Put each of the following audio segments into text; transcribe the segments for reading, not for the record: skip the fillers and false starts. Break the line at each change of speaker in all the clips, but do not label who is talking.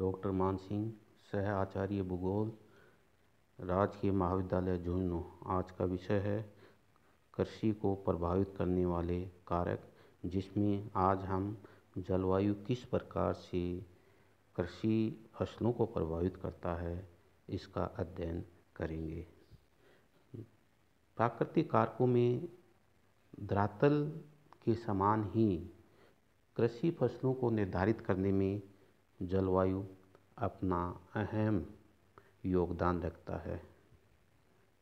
Doctor मान सिंह, सह आचार्य भूगोल, राजकीय महाविद्यालय झुंझुनू। आज का विषय है कृषि को प्रभावित करने वाले कारक, जिसमें आज हम जलवायु किस प्रकार से कृषि फसलों को प्रभावित करता है इसका अध्ययन करेंगे। प्राकृतिक कारकों में धरातल के समान ही कृषि फसलों को निर्धारित करने में जलवायु अपना अहम योगदान रखता है।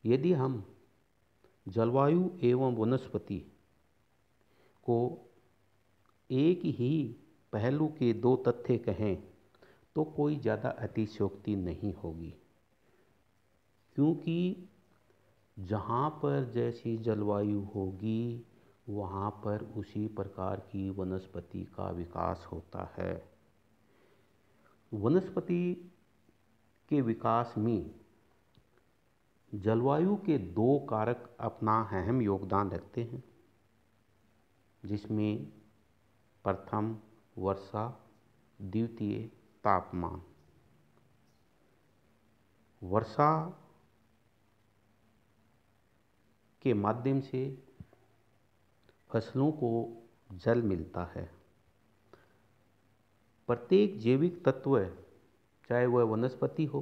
यदि हम जलवायु एवं वनस्पति को एक ही पहलू के दो तथ्य कहें तो कोई ज़्यादा अतिशयोक्ति नहीं होगी, क्योंकि जहाँ पर जैसी जलवायु होगी वहाँ पर उसी प्रकार की वनस्पति का विकास होता है। वनस्पति के विकास में जलवायु के दो कारक अपना अहम योगदान रखते हैं, जिसमें प्रथम वर्षा, द्वितीय तापमान। वर्षा के माध्यम से फसलों को जल मिलता है। प्रत्येक जैविक तत्व, चाहे वह वनस्पति हो,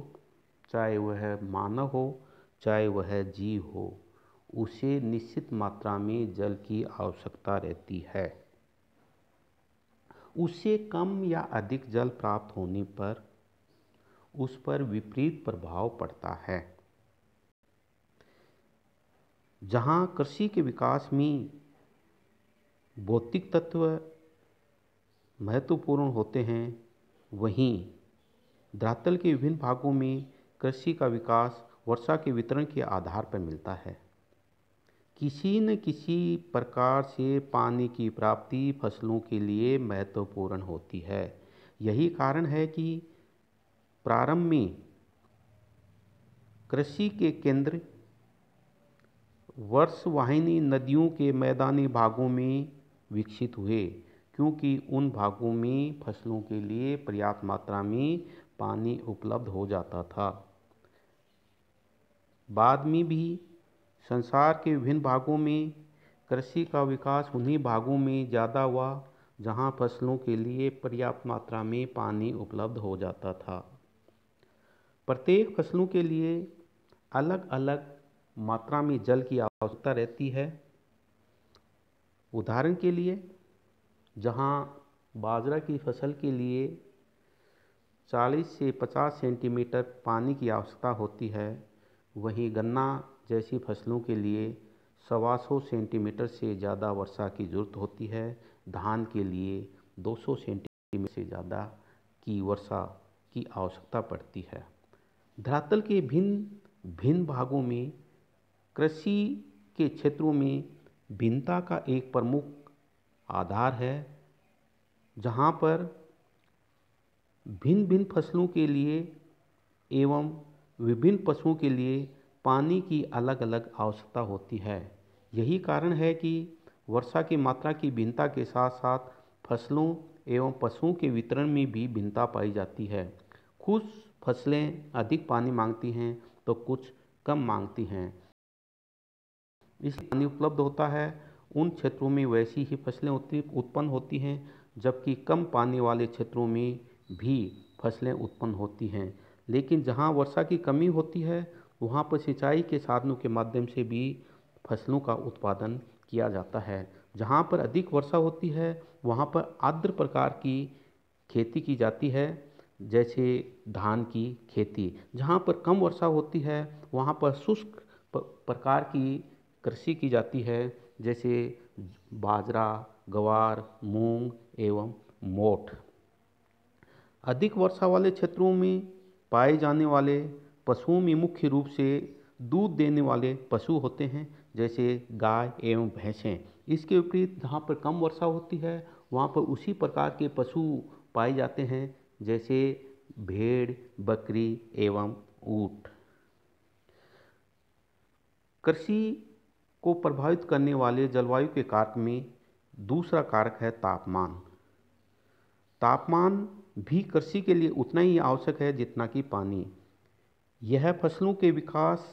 चाहे वह मानव हो, चाहे वह जीव हो, उसे निश्चित मात्रा में जल की आवश्यकता रहती है। उससे कम या अधिक जल प्राप्त होने पर उस पर विपरीत प्रभाव पड़ता है। जहाँ कृषि के विकास में भौतिक तत्व महत्वपूर्ण होते हैं, वहीं धरातल के विभिन्न भागों में कृषि का विकास वर्षा के वितरण के आधार पर मिलता है। किसी न किसी प्रकार से पानी की प्राप्ति फसलों के लिए महत्वपूर्ण होती है। यही कारण है कि प्रारंभ में कृषि के केंद्र वर्षावाहिनी नदियों के मैदानी भागों में विकसित हुए, क्योंकि उन भागों में फसलों के लिए पर्याप्त मात्रा में पानी उपलब्ध हो जाता था। बाद में भी संसार के विभिन्न भागों में कृषि का विकास उन्हीं भागों में ज़्यादा हुआ जहां फसलों के लिए पर्याप्त मात्रा में पानी उपलब्ध हो जाता था। प्रत्येक फसलों के लिए अलग अलग मात्रा में जल की आवश्यकता रहती है। उदाहरण के लिए, जहां बाजरा की फसल के लिए 40 से 50 सेंटीमीटर पानी की आवश्यकता होती है, वहीं गन्ना जैसी फसलों के लिए 125 सेंटीमीटर से ज़्यादा वर्षा की जरूरत होती है। धान के लिए 200 सेंटीमीटर से ज़्यादा की वर्षा की आवश्यकता पड़ती है। धरातल के भिन्न भिन्न भागों में कृषि के क्षेत्रों में भिन्नता का एक प्रमुख आधार है, जहाँ पर भिन्न भिन्न फसलों के लिए एवं विभिन्न पशुओं के लिए पानी की अलग अलग आवश्यकता होती है। यही कारण है कि वर्षा की मात्रा की भिन्नता के साथ साथ फसलों एवं पशुओं के वितरण में भी भिन्नता पाई जाती है। कुछ फसलें अधिक पानी मांगती हैं तो कुछ कम मांगती हैं। इसलिए पानी उपलब्ध होता है उन क्षेत्रों में वैसी ही फसलें उत्पन्न होती हैं, जबकि कम पानी वाले क्षेत्रों में भी फसलें उत्पन्न होती हैं। लेकिन जहाँ वर्षा की कमी होती है वहाँ पर सिंचाई के साधनों के माध्यम से भी फसलों का उत्पादन किया जाता है। जहाँ पर अधिक वर्षा होती है वहाँ पर आर्द्र प्रकार की खेती की जाती है, जैसे धान की खेती। जहाँ पर कम वर्षा होती है वहाँ पर शुष्क प्रकार की कृषि की जाती है, जैसे बाजरा, ग्वार, मूंग एवं मोठ। अधिक वर्षा वाले क्षेत्रों में पाए जाने वाले पशुओं में मुख्य रूप से दूध देने वाले पशु होते हैं, जैसे गाय एवं भैंसें। इसके विपरीत जहाँ पर कम वर्षा होती है वहाँ पर उसी प्रकार के पशु पाए जाते हैं, जैसे भेड़, बकरी एवं ऊँट। कृषि को प्रभावित करने वाले जलवायु के कारक में दूसरा कारक है तापमान। तापमान भी कृषि के लिए उतना ही आवश्यक है जितना कि पानी। यह फसलों के विकास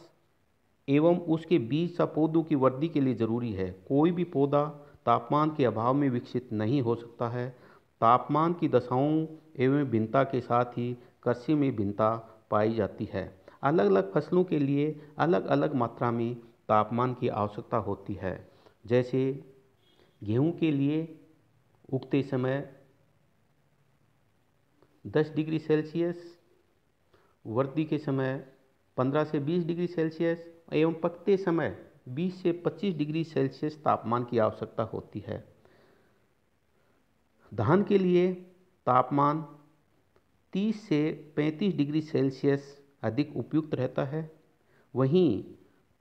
एवं उसके बीज या पौधों की वृद्धि के लिए जरूरी है। कोई भी पौधा तापमान के अभाव में विकसित नहीं हो सकता है। तापमान की दशाओं एवं भिन्नता के साथ ही कृषि में भिन्नता पाई जाती है। अलग अलग फसलों के लिए अलग अलग मात्रा में तापमान की आवश्यकता होती है। जैसे गेहूं के लिए उगते समय 10 डिग्री सेल्सियस, वृद्धि के समय 15 से 20 डिग्री सेल्सियस एवं पकते समय 20 से 25 डिग्री सेल्सियस तापमान की आवश्यकता होती है। धान के लिए तापमान 30 से 35 डिग्री सेल्सियस अधिक उपयुक्त रहता है। वहीं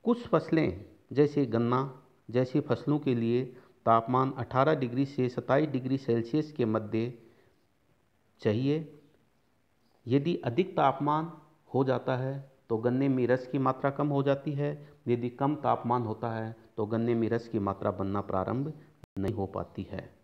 कुछ फसलें जैसे गन्ना जैसी फसलों के लिए तापमान 18 डिग्री से 27 डिग्री सेल्सियस के मध्य चाहिए। यदि अधिक तापमान हो जाता है तो गन्ने में रस की मात्रा कम हो जाती है। यदि कम तापमान होता है तो गन्ने में रस की मात्रा बनना प्रारंभ नहीं हो पाती है।